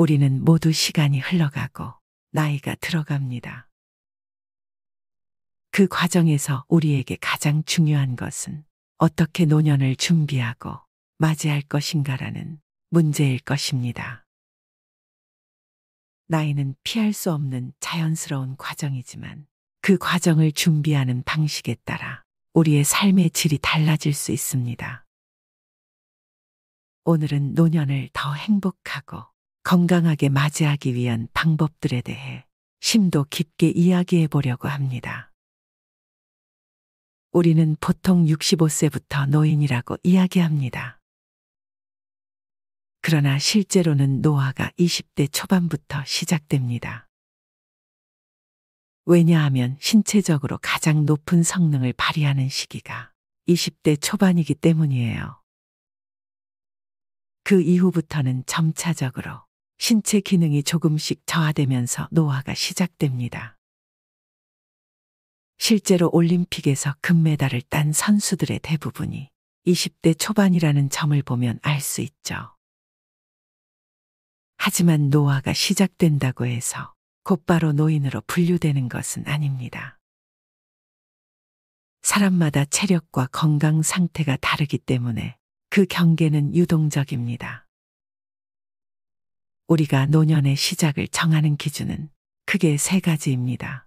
우리는 모두 시간이 흘러가고 나이가 들어갑니다. 그 과정에서 우리에게 가장 중요한 것은 어떻게 노년을 준비하고 맞이할 것인가라는 문제일 것입니다. 나이는 피할 수 없는 자연스러운 과정이지만 그 과정을 준비하는 방식에 따라 우리의 삶의 질이 달라질 수 있습니다. 오늘은 노년을 더 행복하고 건강하게 맞이하기 위한 방법들에 대해 심도 깊게 이야기해 보려고 합니다. 우리는 보통 65세부터 노인이라고 이야기합니다. 그러나 실제로는 노화가 20대 초반부터 시작됩니다. 왜냐하면 신체적으로 가장 높은 성능을 발휘하는 시기가 20대 초반이기 때문이에요. 그 이후부터는 점차적으로 신체 기능이 조금씩 저하되면서 노화가 시작됩니다. 실제로 올림픽에서 금메달을 딴 선수들의 대부분이 20대 초반이라는 점을 보면 알 수 있죠. 하지만 노화가 시작된다고 해서 곧바로 노인으로 분류되는 것은 아닙니다. 사람마다 체력과 건강 상태가 다르기 때문에 그 경계는 유동적입니다. 우리가 노년의 시작을 정하는 기준은 크게 세 가지입니다.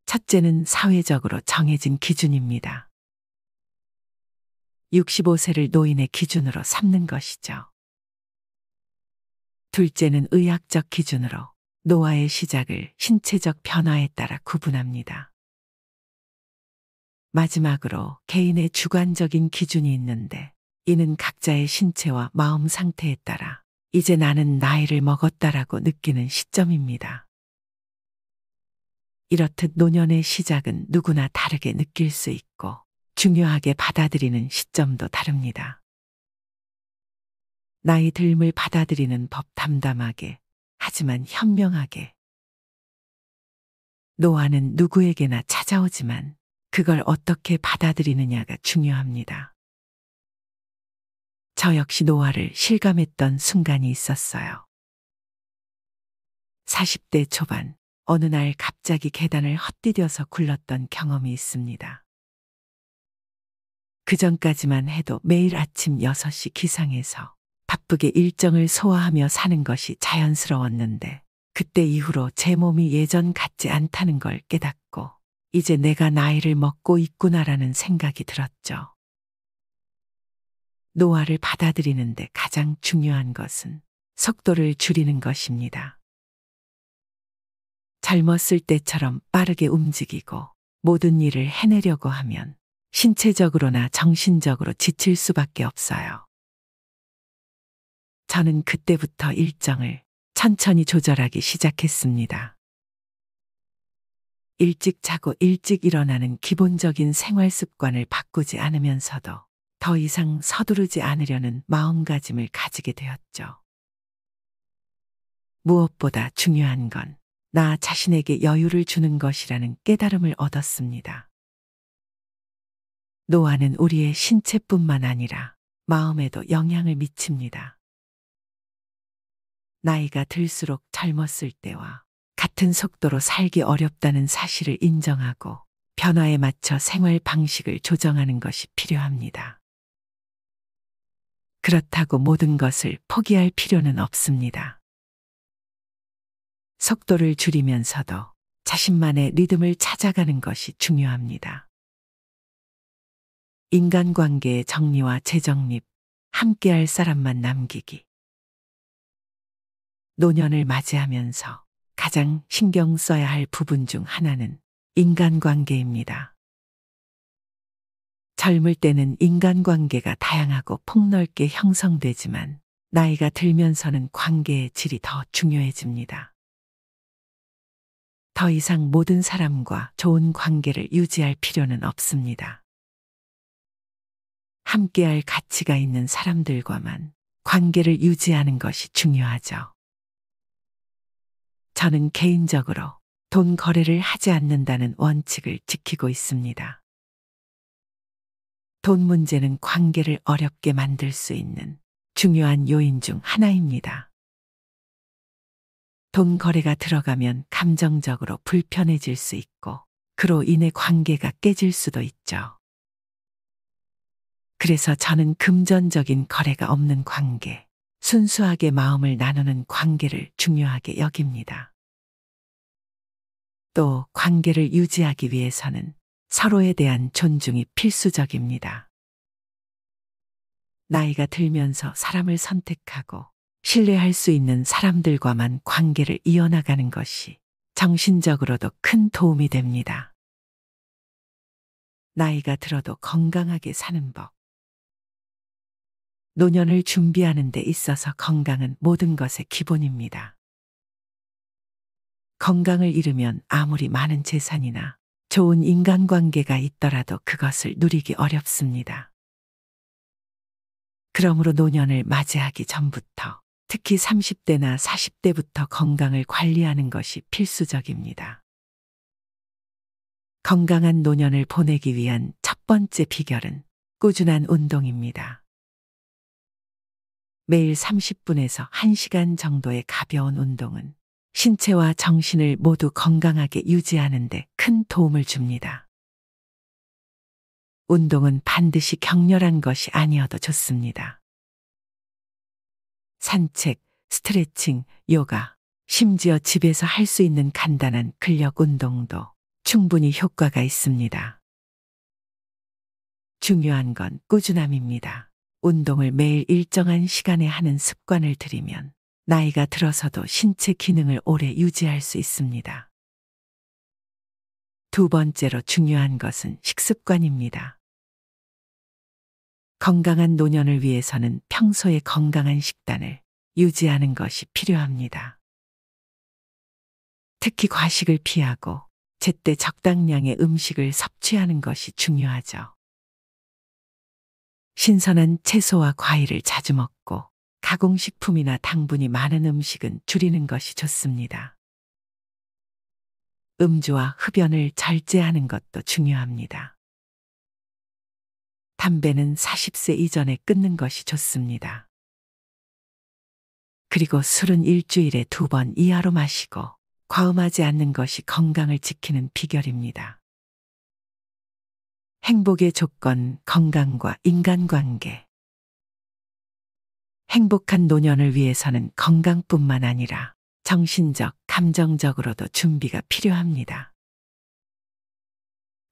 첫째는 사회적으로 정해진 기준입니다. 65세를 노인의 기준으로 삼는 것이죠. 둘째는 의학적 기준으로 노화의 시작을 신체적 변화에 따라 구분합니다. 마지막으로 개인의 주관적인 기준이 있는데 이는 각자의 신체와 마음 상태에 따라 이제 나는 나이를 먹었다라고 느끼는 시점입니다. 이렇듯 노년의 시작은 누구나 다르게 느낄 수 있고 중요하게 받아들이는 시점도 다릅니다. 나이 듦을 받아들이는 법 담담하게 하지만 현명하게. 노화는 누구에게나 찾아오지만 그걸 어떻게 받아들이느냐가 중요합니다. 저 역시 노화를 실감했던 순간이 있었어요. 40대 초반 어느 날 갑자기 계단을 헛디뎌서 굴렀던 경험이 있습니다. 그전까지만 해도 매일 아침 6시 기상해서 바쁘게 일정을 소화하며 사는 것이 자연스러웠는데 그때 이후로 제 몸이 예전 같지 않다는 걸 깨닫고 이제 내가 나이를 먹고 있구나라는 생각이 들었죠. 노화를 받아들이는데 가장 중요한 것은 속도를 줄이는 것입니다. 젊었을 때처럼 빠르게 움직이고 모든 일을 해내려고 하면 신체적으로나 정신적으로 지칠 수밖에 없어요. 저는 그때부터 일정을 천천히 조절하기 시작했습니다. 일찍 자고 일찍 일어나는 기본적인 생활 습관을 바꾸지 않으면서도 더 이상 서두르지 않으려는 마음가짐을 가지게 되었죠. 무엇보다 중요한 건 나 자신에게 여유를 주는 것이라는 깨달음을 얻었습니다. 노화는 우리의 신체뿐만 아니라 마음에도 영향을 미칩니다. 나이가 들수록 젊었을 때와 같은 속도로 살기 어렵다는 사실을 인정하고 변화에 맞춰 생활 방식을 조정하는 것이 필요합니다. 그렇다고 모든 것을 포기할 필요는 없습니다. 속도를 줄이면서도 자신만의 리듬을 찾아가는 것이 중요합니다. 인간관계의 정리와 재정립, 함께할 사람만 남기기. 노년을 맞이하면서 가장 신경 써야 할 부분 중 하나는 인간관계입니다. 젊을 때는 인간관계가 다양하고 폭넓게 형성되지만 나이가 들면서는 관계의 질이 더 중요해집니다. 더 이상 모든 사람과 좋은 관계를 유지할 필요는 없습니다. 함께할 가치가 있는 사람들과만 관계를 유지하는 것이 중요하죠. 저는 개인적으로 돈 거래를 하지 않는다는 원칙을 지키고 있습니다. 돈 문제는 관계를 어렵게 만들 수 있는 중요한 요인 중 하나입니다. 돈 거래가 들어가면 감정적으로 불편해질 수 있고 그로 인해 관계가 깨질 수도 있죠. 그래서 저는 금전적인 거래가 없는 관계, 순수하게 마음을 나누는 관계를 중요하게 여깁니다. 또 관계를 유지하기 위해서는 서로에 대한 존중이 필수적입니다. 나이가 들면서 사람을 선택하고 신뢰할 수 있는 사람들과만 관계를 이어나가는 것이 정신적으로도 큰 도움이 됩니다. 나이가 들어도 건강하게 사는 법. 노년을 준비하는 데 있어서 건강은 모든 것의 기본입니다. 건강을 잃으면 아무리 많은 재산이나 좋은 인간관계가 있더라도 그것을 누리기 어렵습니다. 그러므로 노년을 맞이하기 전부터, 특히 30대나 40대부터 건강을 관리하는 것이 필수적입니다. 건강한 노년을 보내기 위한 첫 번째 비결은 꾸준한 운동입니다. 매일 30분에서 1시간 정도의 가벼운 운동은 신체와 정신을 모두 건강하게 유지하는 데 큰 도움을 줍니다. 운동은 반드시 격렬한 것이 아니어도 좋습니다. 산책, 스트레칭, 요가, 심지어 집에서 할 수 있는 간단한 근력 운동도 충분히 효과가 있습니다. 중요한 건 꾸준함입니다. 운동을 매일 일정한 시간에 하는 습관을 들이면 나이가 들어서도 신체 기능을 오래 유지할 수 있습니다. 두 번째로 중요한 것은 식습관입니다. 건강한 노년을 위해서는 평소에 건강한 식단을 유지하는 것이 필요합니다. 특히 과식을 피하고 제때 적당량의 음식을 섭취하는 것이 중요하죠. 신선한 채소와 과일을 자주 먹고 가공식품이나 당분이 많은 음식은 줄이는 것이 좋습니다. 음주와 흡연을 절제하는 것도 중요합니다. 담배는 40세 이전에 끊는 것이 좋습니다. 그리고 술은 일주일에 2번 이하로 마시고 과음하지 않는 것이 건강을 지키는 비결입니다. 행복의 조건, 건강과 인간관계. 행복한 노년을 위해서는 건강뿐만 아니라 정신적, 감정적으로도 준비가 필요합니다.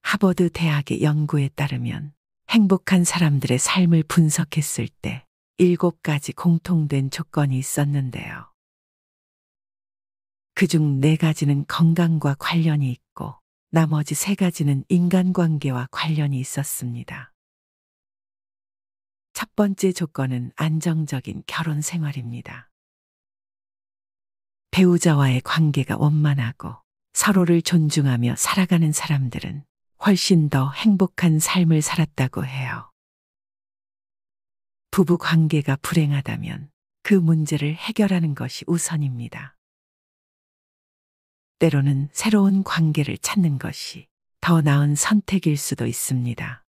하버드 대학의 연구에 따르면 행복한 사람들의 삶을 분석했을 때 7가지 공통된 조건이 있었는데요. 그중 4가지는 건강과 관련이 있고 나머지 3가지는 인간관계와 관련이 있었습니다. 첫 번째 조건은 안정적인 결혼 생활입니다. 배우자와의 관계가 원만하고 서로를 존중하며 살아가는 사람들은 훨씬 더 행복한 삶을 살았다고 해요. 부부 관계가 불행하다면 그 문제를 해결하는 것이 우선입니다. 때로는 새로운 관계를 찾는 것이 더 나은 선택일 수도 있습니다.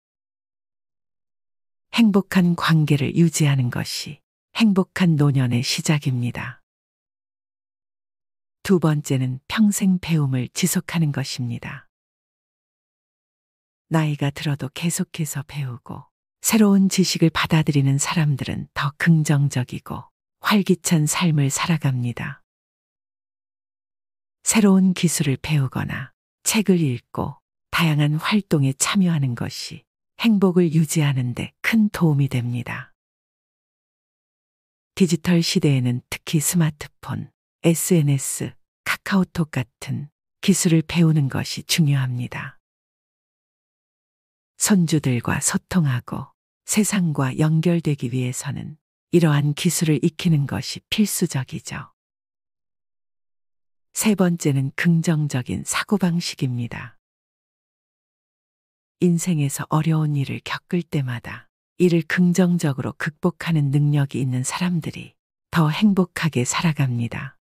행복한 관계를 유지하는 것이 행복한 노년의 시작입니다. 두 번째는 평생 배움을 지속하는 것입니다. 나이가 들어도 계속해서 배우고 새로운 지식을 받아들이는 사람들은 더 긍정적이고 활기찬 삶을 살아갑니다. 새로운 기술을 배우거나 책을 읽고 다양한 활동에 참여하는 것이 행복을 유지하는 데 큰 도움이 됩니다. 디지털 시대에는 특히 스마트폰, SNS, 카카오톡 같은 기술을 배우는 것이 중요합니다. 손주들과 소통하고 세상과 연결되기 위해서는 이러한 기술을 익히는 것이 필수적이죠. 세 번째는 긍정적인 사고방식입니다. 인생에서 어려운 일을 겪을 때마다 이를 긍정적으로 극복하는 능력이 있는 사람들이 더 행복하게 살아갑니다.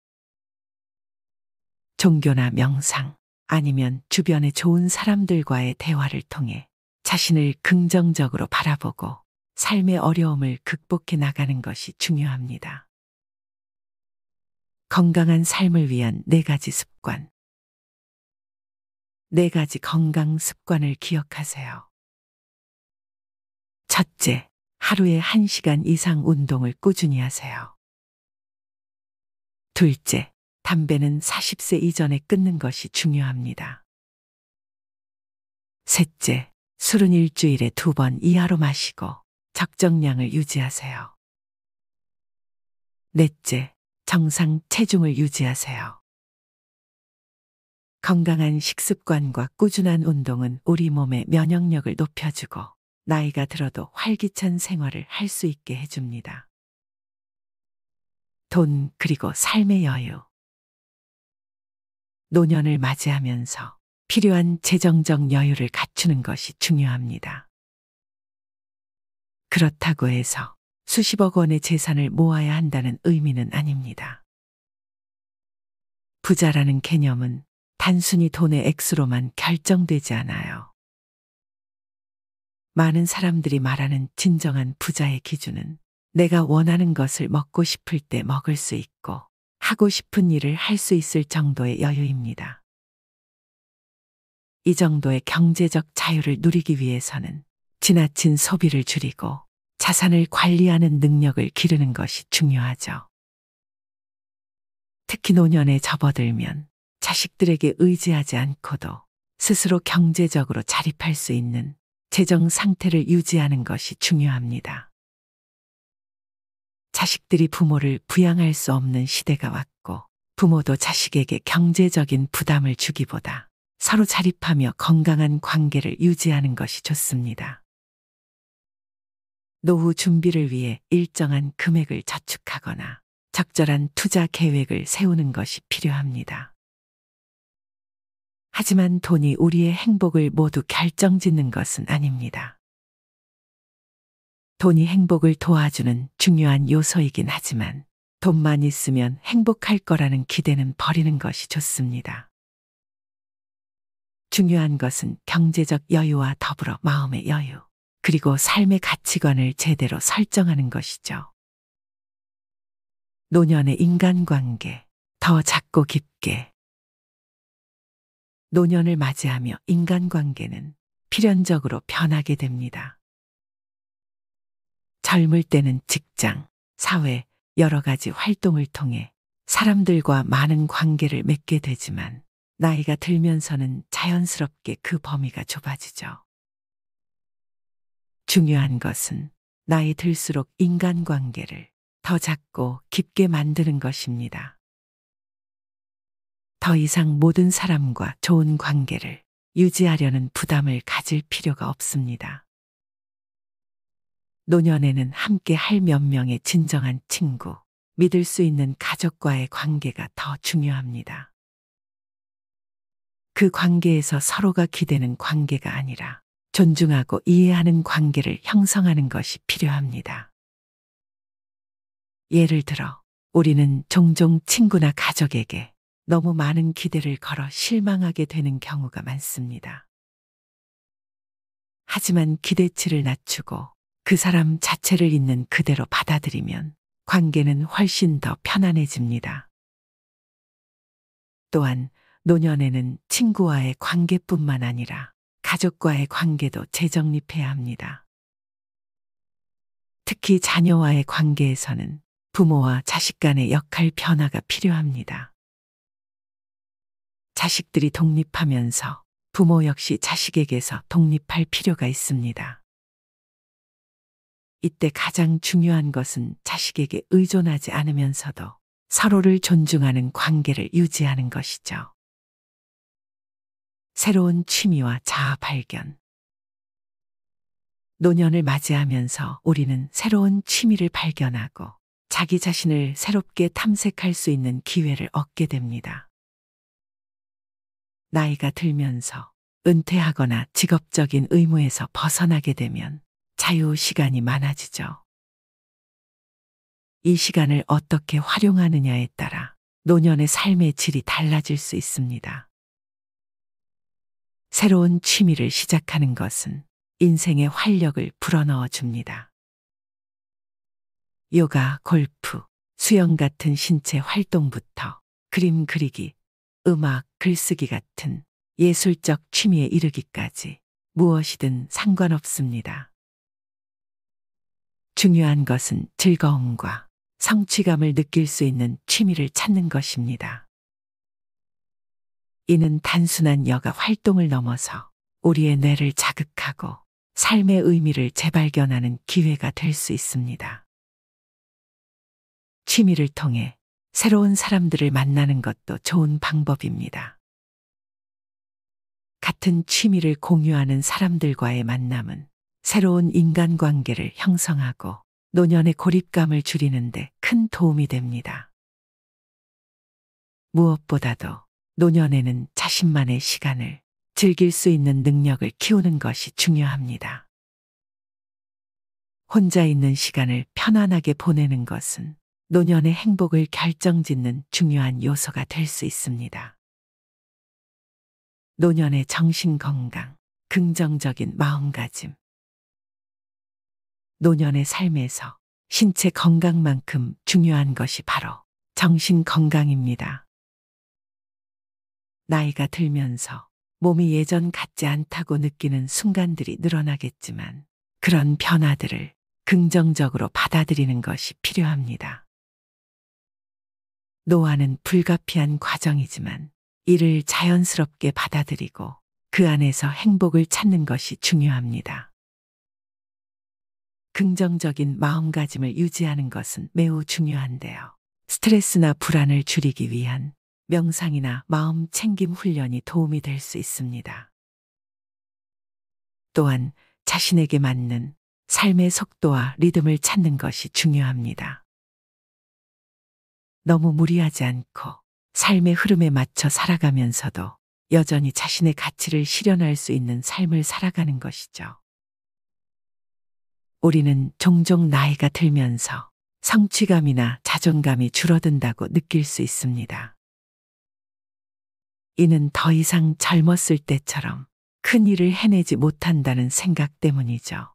종교나 명상 아니면 주변의 좋은 사람들과의 대화를 통해 자신을 긍정적으로 바라보고 삶의 어려움을 극복해 나가는 것이 중요합니다. 건강한 삶을 위한 4가지 습관. 4가지 건강 습관을 기억하세요. 첫째, 하루에 1시간 이상 운동을 꾸준히 하세요. 둘째, 담배는 40세 이전에 끊는 것이 중요합니다. 셋째, 술은 일주일에 2번 이하로 마시고 적정량을 유지하세요. 넷째, 정상 체중을 유지하세요. 건강한 식습관과 꾸준한 운동은 우리 몸의 면역력을 높여주고 나이가 들어도 활기찬 생활을 할 수 있게 해줍니다. 돈 그리고 삶의 여유. 노년을 맞이하면서 필요한 재정적 여유를 갖추는 것이 중요합니다. 그렇다고 해서 수십억 원의 재산을 모아야 한다는 의미는 아닙니다. 부자라는 개념은 단순히 돈의 액수로만 결정되지 않아요. 많은 사람들이 말하는 진정한 부자의 기준은 내가 원하는 것을 먹고 싶을 때 먹을 수 있고 하고 싶은 일을 할 수 있을 정도의 여유입니다. 이 정도의 경제적 자유를 누리기 위해서는 지나친 소비를 줄이고 자산을 관리하는 능력을 기르는 것이 중요하죠. 특히 노년에 접어들면 자식들에게 의지하지 않고도 스스로 경제적으로 자립할 수 있는 재정 상태를 유지하는 것이 중요합니다. 자식들이 부모를 부양할 수 없는 시대가 왔고 부모도 자식에게 경제적인 부담을 주기보다 서로 자립하며 건강한 관계를 유지하는 것이 좋습니다. 노후 준비를 위해 일정한 금액을 저축하거나 적절한 투자 계획을 세우는 것이 필요합니다. 하지만 돈이 우리의 행복을 모두 결정짓는 것은 아닙니다. 돈이 행복을 도와주는 중요한 요소이긴 하지만 돈만 있으면 행복할 거라는 기대는 버리는 것이 좋습니다. 중요한 것은 경제적 여유와 더불어 마음의 여유, 그리고 삶의 가치관을 제대로 설정하는 것이죠. 노년의 인간관계, 더 작고 깊게. 노년을 맞이하며 인간관계는 필연적으로 변하게 됩니다. 젊을 때는 직장, 사회, 여러 가지 활동을 통해 사람들과 많은 관계를 맺게 되지만 나이가 들면서는 자연스럽게 그 범위가 좁아지죠. 중요한 것은 나이 들수록 인간관계를 더 작고 깊게 만드는 것입니다. 더 이상 모든 사람과 좋은 관계를 유지하려는 부담을 가질 필요가 없습니다. 노년에는 함께 할 몇 명의 진정한 친구, 믿을 수 있는 가족과의 관계가 더 중요합니다. 그 관계에서 서로가 기대는 관계가 아니라 존중하고 이해하는 관계를 형성하는 것이 필요합니다. 예를 들어, 우리는 종종 친구나 가족에게 너무 많은 기대를 걸어 실망하게 되는 경우가 많습니다. 하지만 기대치를 낮추고 그 사람 자체를 있는 그대로 받아들이면 관계는 훨씬 더 편안해집니다. 또한 노년에는 친구와의 관계뿐만 아니라 가족과의 관계도 재정립해야 합니다. 특히 자녀와의 관계에서는 부모와 자식 간의 역할 변화가 필요합니다. 자식들이 독립하면서 부모 역시 자식에게서 독립할 필요가 있습니다. 이때 가장 중요한 것은 자식에게 의존하지 않으면서도 서로를 존중하는 관계를 유지하는 것이죠. 새로운 취미와 자아 발견. 노년을 맞이하면서 우리는 새로운 취미를 발견하고 자기 자신을 새롭게 탐색할 수 있는 기회를 얻게 됩니다. 나이가 들면서 은퇴하거나 직업적인 의무에서 벗어나게 되면 자유 시간이 많아지죠. 이 시간을 어떻게 활용하느냐에 따라 노년의 삶의 질이 달라질 수 있습니다. 새로운 취미를 시작하는 것은 인생의 활력을 불어넣어 줍니다. 요가, 골프, 수영 같은 신체 활동부터 그림 그리기, 음악, 글쓰기 같은 예술적 취미에 이르기까지 무엇이든 상관없습니다. 중요한 것은 즐거움과 성취감을 느낄 수 있는 취미를 찾는 것입니다. 이는 단순한 여가 활동을 넘어서 우리의 뇌를 자극하고 삶의 의미를 재발견하는 기회가 될 수 있습니다. 취미를 통해 새로운 사람들을 만나는 것도 좋은 방법입니다. 같은 취미를 공유하는 사람들과의 만남은 새로운 인간관계를 형성하고 노년의 고립감을 줄이는 데 큰 도움이 됩니다. 무엇보다도 노년에는 자신만의 시간을 즐길 수 있는 능력을 키우는 것이 중요합니다. 혼자 있는 시간을 편안하게 보내는 것은 노년의 행복을 결정짓는 중요한 요소가 될 수 있습니다. 노년의 정신 건강, 긍정적인 마음가짐. 노년의 삶에서 신체 건강만큼 중요한 것이 바로 정신 건강입니다. 나이가 들면서 몸이 예전 같지 않다고 느끼는 순간들이 늘어나겠지만 그런 변화들을 긍정적으로 받아들이는 것이 필요합니다. 노화는 불가피한 과정이지만 이를 자연스럽게 받아들이고 그 안에서 행복을 찾는 것이 중요합니다. 긍정적인 마음가짐을 유지하는 것은 매우 중요한데요. 스트레스나 불안을 줄이기 위한 명상이나 마음 챙김 훈련이 도움이 될 수 있습니다. 또한 자신에게 맞는 삶의 속도와 리듬을 찾는 것이 중요합니다. 너무 무리하지 않고 삶의 흐름에 맞춰 살아가면서도 여전히 자신의 가치를 실현할 수 있는 삶을 살아가는 것이죠. 우리는 종종 나이가 들면서 성취감이나 자존감이 줄어든다고 느낄 수 있습니다. 이는 더 이상 젊었을 때처럼 큰 일을 해내지 못한다는 생각 때문이죠.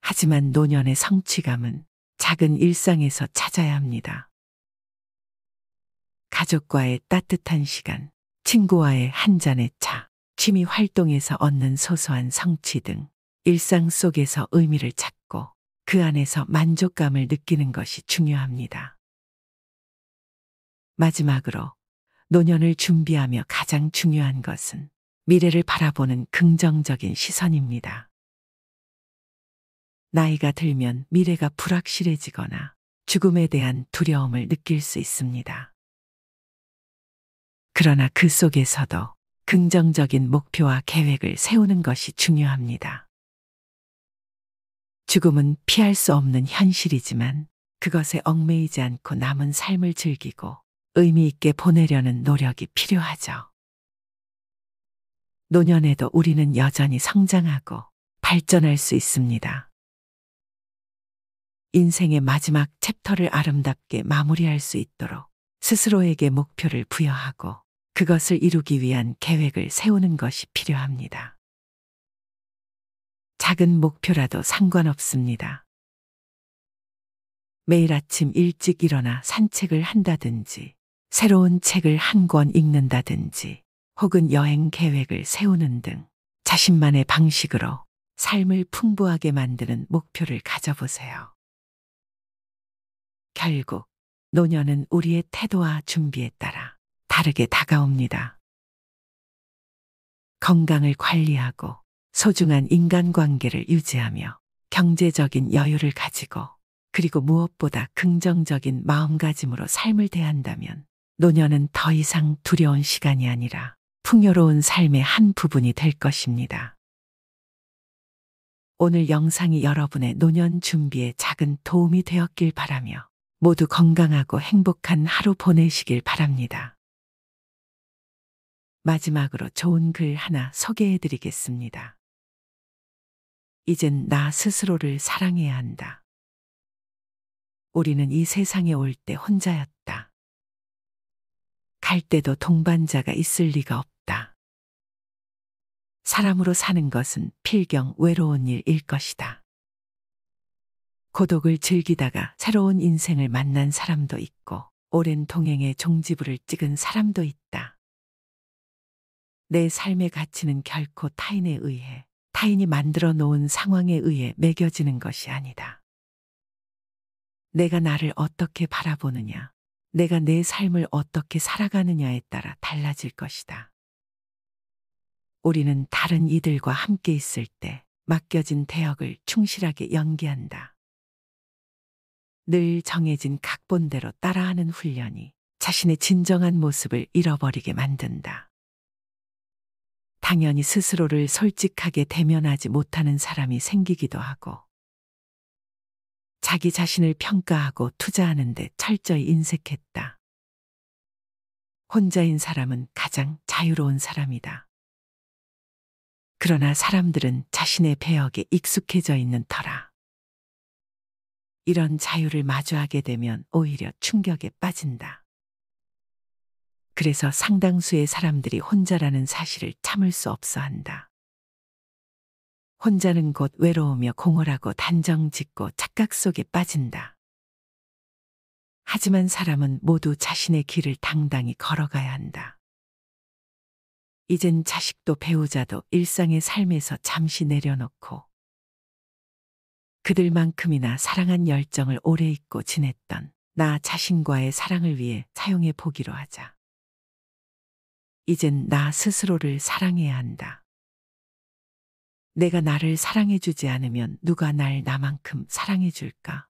하지만 노년의 성취감은 작은 일상에서 찾아야 합니다. 가족과의 따뜻한 시간, 친구와의 한 잔의 차, 취미 활동에서 얻는 소소한 성취 등 일상 속에서 의미를 찾고 그 안에서 만족감을 느끼는 것이 중요합니다. 마지막으로 노년을 준비하며 가장 중요한 것은 미래를 바라보는 긍정적인 시선입니다. 나이가 들면 미래가 불확실해지거나 죽음에 대한 두려움을 느낄 수 있습니다. 그러나 그 속에서도 긍정적인 목표와 계획을 세우는 것이 중요합니다. 죽음은 피할 수 없는 현실이지만 그것에 얽매이지 않고 남은 삶을 즐기고 의미 있게 보내려는 노력이 필요하죠. 노년에도 우리는 여전히 성장하고 발전할 수 있습니다. 인생의 마지막 챕터를 아름답게 마무리할 수 있도록 스스로에게 목표를 부여하고 그것을 이루기 위한 계획을 세우는 것이 필요합니다. 작은 목표라도 상관없습니다. 매일 아침 일찍 일어나 산책을 한다든지, 새로운 책을 한 권 읽는다든지, 혹은 여행 계획을 세우는 등 자신만의 방식으로 삶을 풍부하게 만드는 목표를 가져보세요. 결국 노년은 우리의 태도와 준비에 따라 다르게 다가옵니다. 건강을 관리하고 소중한 인간관계를 유지하며 경제적인 여유를 가지고 그리고 무엇보다 긍정적인 마음가짐으로 삶을 대한다면 노년은 더 이상 두려운 시간이 아니라 풍요로운 삶의 한 부분이 될 것입니다. 오늘 영상이 여러분의 노년 준비에 작은 도움이 되었길 바라며 모두 건강하고 행복한 하루 보내시길 바랍니다. 마지막으로 좋은 글 하나 소개해 드리겠습니다. 이젠 나 스스로를 사랑해야 한다. 우리는 이 세상에 올 때 혼자였다. 갈 때도 동반자가 있을 리가 없다. 사람으로 사는 것은 필경 외로운 일일 것이다. 고독을 즐기다가 새로운 인생을 만난 사람도 있고 오랜 동행의 종지부를 찍은 사람도 있다. 내 삶의 가치는 결코 타인에 의해, 타인이 만들어 놓은 상황에 의해 매겨지는 것이 아니다. 내가 나를 어떻게 바라보느냐, 내가 내 삶을 어떻게 살아가느냐에 따라 달라질 것이다. 우리는 다른 이들과 함께 있을 때 맡겨진 대역을 충실하게 연기한다. 늘 정해진 각본대로 따라하는 훈련이 자신의 진정한 모습을 잃어버리게 만든다. 당연히 스스로를 솔직하게 대면하지 못하는 사람이 생기기도 하고, 자기 자신을 평가하고 투자하는 데 철저히 인색했다. 혼자인 사람은 가장 자유로운 사람이다. 그러나 사람들은 자신의 배역에 익숙해져 있는 터라 이런 자유를 마주하게 되면 오히려 충격에 빠진다. 그래서 상당수의 사람들이 혼자라는 사실을 참을 수 없어 한다. 혼자는 곧 외로우며 공허하고 단정 짓고 착각 속에 빠진다. 하지만 사람은 모두 자신의 길을 당당히 걸어가야 한다. 이젠 자식도 배우자도 일상의 삶에서 잠시 내려놓고 그들만큼이나 사랑한 열정을 오래 잊고 지냈던 나 자신과의 사랑을 위해 사용해 보기로 하자. 이젠 나 스스로를 사랑해야 한다. 내가 나를 사랑해주지 않으면 누가 날 나만큼 사랑해줄까?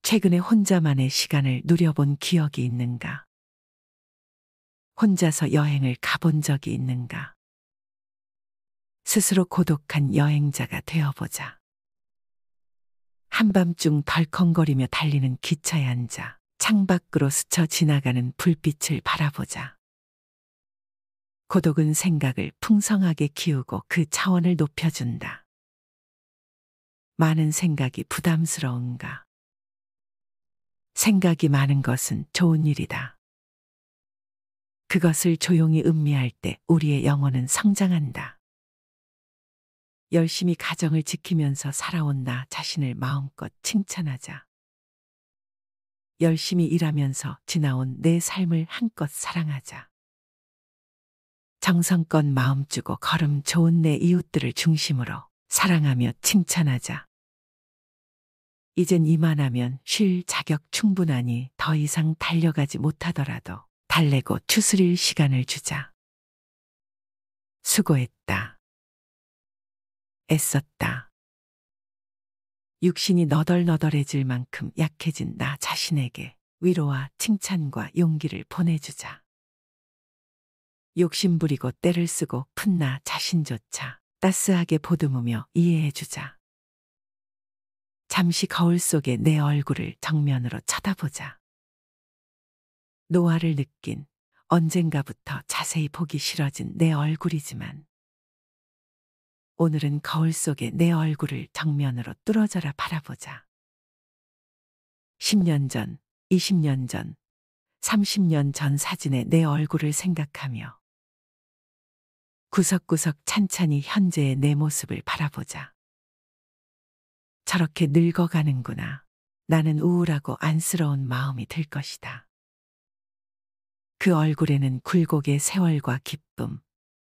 최근에 혼자만의 시간을 누려본 기억이 있는가? 혼자서 여행을 가본 적이 있는가? 스스로 고독한 여행자가 되어보자. 한밤중 덜컹거리며 달리는 기차에 앉아 창밖으로 스쳐 지나가는 불빛을 바라보자. 고독은 생각을 풍성하게 키우고 그 차원을 높여준다. 많은 생각이 부담스러운가? 생각이 많은 것은 좋은 일이다. 그것을 조용히 음미할 때 우리의 영혼은 성장한다. 열심히 가정을 지키면서 살아온 나 자신을 마음껏 칭찬하자. 열심히 일하면서 지나온 내 삶을 한껏 사랑하자. 정성껏 마음 주고 걸음 좋은 내 이웃들을 중심으로 사랑하며 칭찬하자. 이젠 이만하면 쉴 자격 충분하니 더 이상 달려가지 못하더라도 달래고 추스릴 시간을 주자. 수고했다. 애썼다. 육신이 너덜너덜해질 만큼 약해진 나 자신에게 위로와 칭찬과 용기를 보내주자. 욕심부리고 때를 쓰고 푼 나 자신조차 따스하게 보듬으며 이해해주자. 잠시 거울 속에 내 얼굴을 정면으로 쳐다보자. 노화를 느낀 언젠가부터 자세히 보기 싫어진 내 얼굴이지만 오늘은 거울 속에 내 얼굴을 정면으로 뚫어져라 바라보자. 10년 전, 20년 전, 30년 전 사진의 내 얼굴을 생각하며 구석구석 찬찬히 현재의 내 모습을 바라보자. 저렇게 늙어가는구나. 나는 우울하고 안쓰러운 마음이 들 것이다. 그 얼굴에는 굴곡의 세월과 기쁨,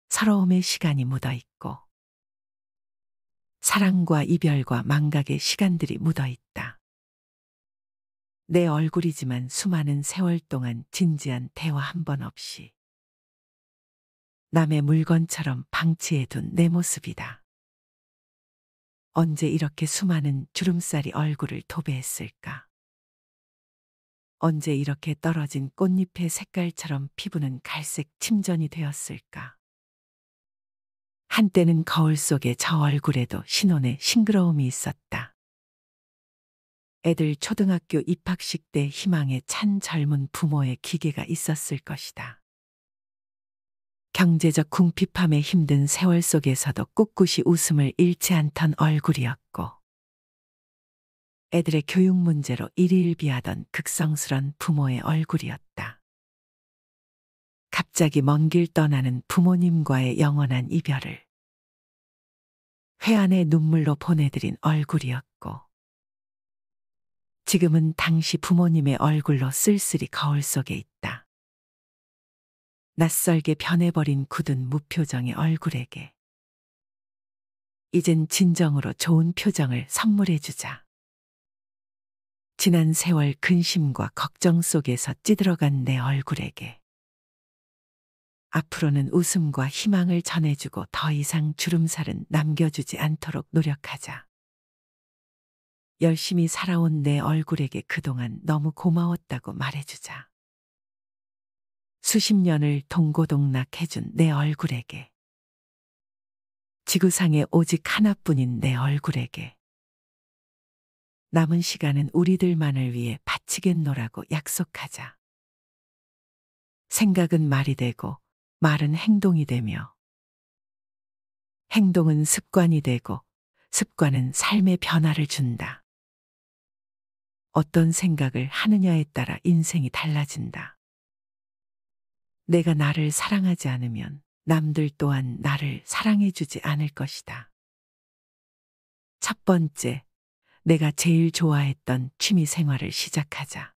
서러움의 시간이 묻어 있고 사랑과 이별과 망각의 시간들이 묻어 있다. 내 얼굴이지만 수많은 세월 동안 진지한 대화 한 번 없이 남의 물건처럼 방치해둔 내 모습이다. 언제 이렇게 수많은 주름살이 얼굴을 도배했을까? 언제 이렇게 떨어진 꽃잎의 색깔처럼 피부는 갈색 침전이 되었을까? 한때는 거울 속에 저 얼굴에도 신혼의 싱그러움이 있었다. 애들 초등학교 입학식 때 희망에 찬 젊은 부모의 기계가 있었을 것이다. 경제적 궁핍함에 힘든 세월 속에서도 꿋꿋이 웃음을 잃지 않던 얼굴이었고 애들의 교육 문제로 일희일비하던 극성스런 부모의 얼굴이었다. 갑자기 먼 길 떠나는 부모님과의 영원한 이별을 회한의 눈물로 보내드린 얼굴이었고 지금은 당시 부모님의 얼굴로 쓸쓸히 거울 속에 있다. 낯설게 변해버린 굳은 무표정의 얼굴에게 이젠 진정으로 좋은 표정을 선물해주자. 지난 세월 근심과 걱정 속에서 찌들어간 내 얼굴에게 앞으로는 웃음과 희망을 전해주고 더 이상 주름살은 남겨주지 않도록 노력하자. 열심히 살아온 내 얼굴에게 그동안 너무 고마웠다고 말해주자. 수십 년을 동고동락해준 내 얼굴에게, 지구상에 오직 하나뿐인 내 얼굴에게, 남은 시간은 우리들만을 위해 바치겠노라고 약속하자. 생각은 말이 되고 말은 행동이 되며 행동은 습관이 되고 습관은 삶의 변화를 준다. 어떤 생각을 하느냐에 따라 인생이 달라진다. 내가 나를 사랑하지 않으면 남들 또한 나를 사랑해주지 않을 것이다. 첫 번째, 내가 제일 좋아했던 취미 생활을 시작하자.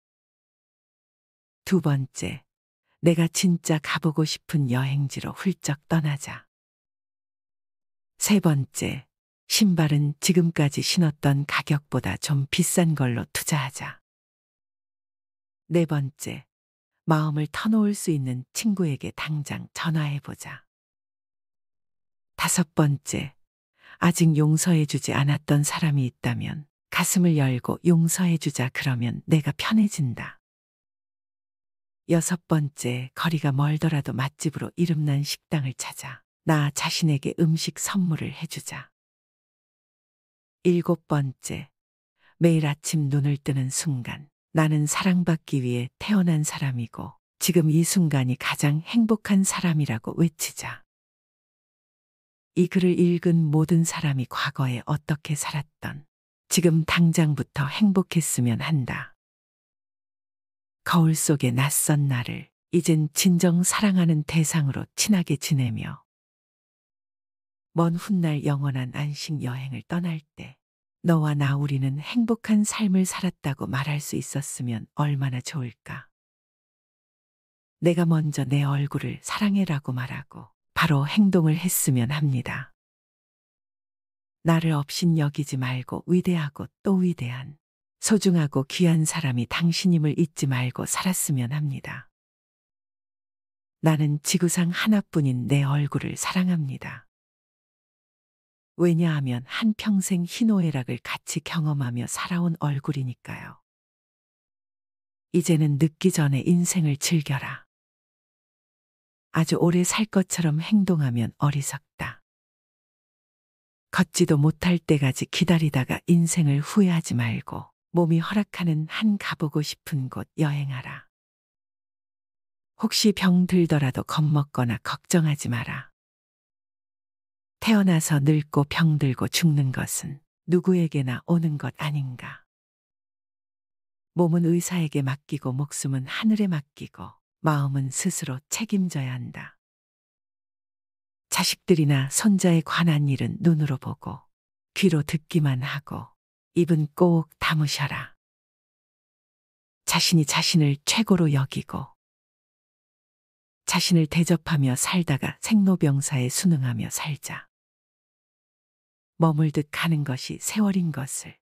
두 번째, 내가 진짜 가보고 싶은 여행지로 훌쩍 떠나자. 세 번째, 신발은 지금까지 신었던 가격보다 좀 비싼 걸로 투자하자. 네 번째, 마음을 터놓을 수 있는 친구에게 당장 전화해보자. 다섯 번째, 아직 용서해주지 않았던 사람이 있다면 가슴을 열고 용서해주자. 그러면 내가 편해진다. 여섯 번째, 거리가 멀더라도 맛집으로 이름난 식당을 찾아 나 자신에게 음식 선물을 해주자. 일곱 번째, 매일 아침 눈을 뜨는 순간 나는 사랑받기 위해 태어난 사람이고 지금 이 순간이 가장 행복한 사람이라고 외치자. 이 글을 읽은 모든 사람이 과거에 어떻게 살았던 지금 당장부터 행복했으면 한다. 거울 속의 낯선 나를 이젠 진정 사랑하는 대상으로 친하게 지내며 먼 훗날 영원한 안식 여행을 떠날 때 너와 나 우리는 행복한 삶을 살았다고 말할 수 있었으면 얼마나 좋을까. 내가 먼저 내 얼굴을 사랑해라고 말하고 바로 행동을 했으면 합니다. 나를 없인 여기지 말고 위대하고 또 위대한 소중하고 귀한 사람이 당신임을 잊지 말고 살았으면 합니다. 나는 지구상 하나뿐인 내 얼굴을 사랑합니다. 왜냐하면 한평생 희노애락을 같이 경험하며 살아온 얼굴이니까요. 이제는 늦기 전에 인생을 즐겨라. 아주 오래 살 것처럼 행동하면 어리석다. 걷지도 못할 때까지 기다리다가 인생을 후회하지 말고 몸이 허락하는 한 가보고 싶은 곳 여행하라. 혹시 병 들더라도 겁먹거나 걱정하지 마라. 태어나서 늙고 병들고 죽는 것은 누구에게나 오는 것 아닌가. 몸은 의사에게 맡기고 목숨은 하늘에 맡기고 마음은 스스로 책임져야 한다. 자식들이나 손자에 관한 일은 눈으로 보고 귀로 듣기만 하고 입은 꼭 다무셔라. 자신이 자신을 최고로 여기고 자신을 대접하며 살다가 생로병사에 순응하며 살자. 머물듯 가는 것이 세월인 것을